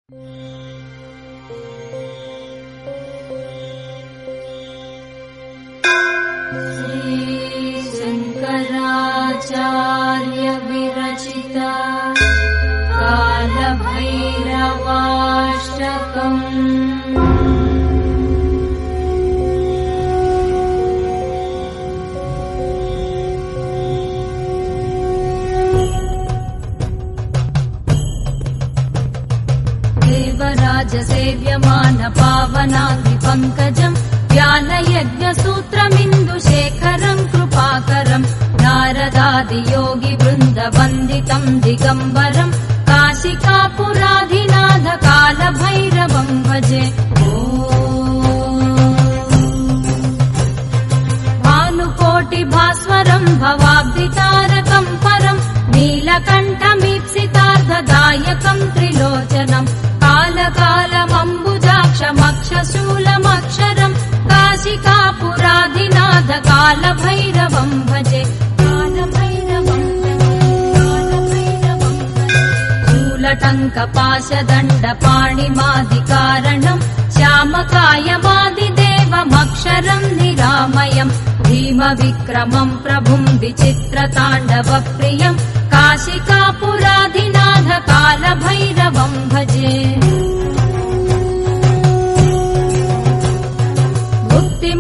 शंकराचार्य विरचिता कालभैरवाष्टकम्। देवराजसेव्यमान पावनाङ्घ्रि पङ्कजम् ज्ञानयज्ञसूत्रमिन्दुशेखरम् कृपाकरम् नारदादियोगि वृन्दवन्दितम् दिगम्बरम् काशिकापुराधिनाथ कालभैरवम् भजे। भानुकोटिभास्वरम् भवाब्धितारकम् परम् नीलकण्ठमीप्सितार्थदायकम् त्रिलोचनम् कालकालमम्बुजाक्षमक्षशूलमक्षरम् काशिकापुराधिनाथ कालभैरवम् भजे। शूलटङ्कपाशदण्डपाणिमादिकारणम् श्यामकायमादिदेवमक्षरम् निरामयम् भीमविक्रमम् प्रभुम् विचित्रताण्डवप्रियम् काशिकापुराधिनाथ कालभैरवम् भजे।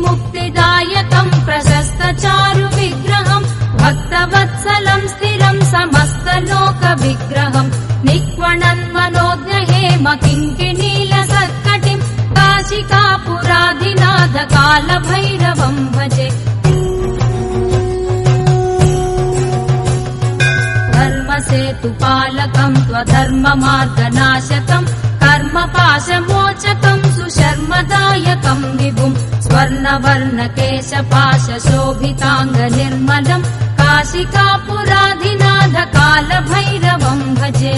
मुक्तिदायकम् प्रशस्तचारुविग्रहम् भक्तवत्सलम् स्थिरम् समस्तलोकविग्रहम् निक्वणन्मनोज्ञहेम किङ्किणीलसत्कटिम् काशिकापुराधिनाथ कालभैरवम् भजे। धर्मसेतुपालकम् त्वधर्ममार्गनाशकम् कर्मपाशमोचकम् सुशर्मदायकम् विभुम् स्वर्णवर्णकेशपाशशोभिताङ्गनिर्मलम् काशिकापुराधिनाथ कालभैरवम् भजे।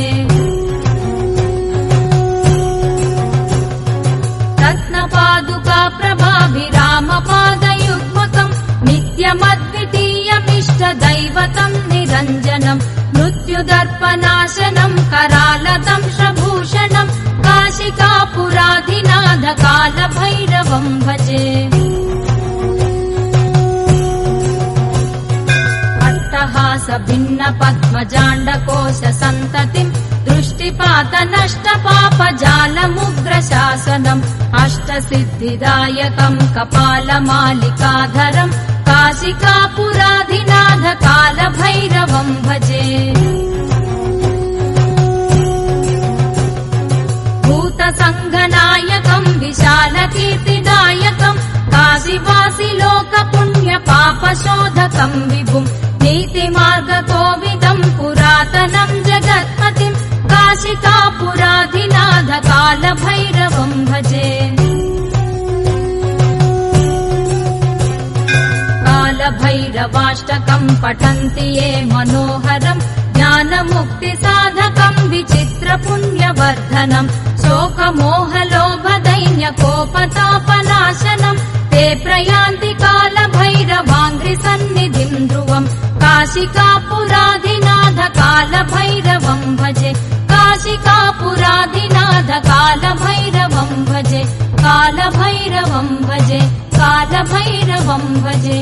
रत्नपादुकाप्रभाभिरामपादयुग्मकम् नित्यमद्वितीयमिष्टदैवतम् निरञ्जनम् मृत्युदर्पनाशनम् करालदंशभूषणम् काशिकापुराधिनाथ कालभैरवम् भजे। अट्टहासभिन्नपद्मजाण्डकोशसन्ततिम् दृष्टिपातनष्टपापजालमुग्रशासनम् अष्टसिद्धिदायकम् कपालमालिकाधरम् काशिकापुराधिनाथ कालभैरवम् भजे। भूतसङ्घनायकम् विशालकीर्तिदायकम् काशीवासि लोकपुण्यपापशोधकम् विभुम् नीतिमार्गकोविदम् पुरातनम् जगत्पतिम् काशिकापुराधिनाथ कालभैरवम् भजे। कालभैरवाष्टकम् पठन्ति ये मनोहरम् ज्ञानमुक्तिसाधकम् विचित्रपुण्यवर्धनम् शोकमोहलोभदैन्यकोपतापनाशनम् ते प्रयान्ति कालभैरवाङ्घ्रिसन्निधिम् ध्रुवम् काशिकापुराधिनाथ कालभैरवम् भजे। काशिकापुराधिनाथ कालभैरवम् भजे। कालभैरवम् भजे। कालभैरवम् भजे।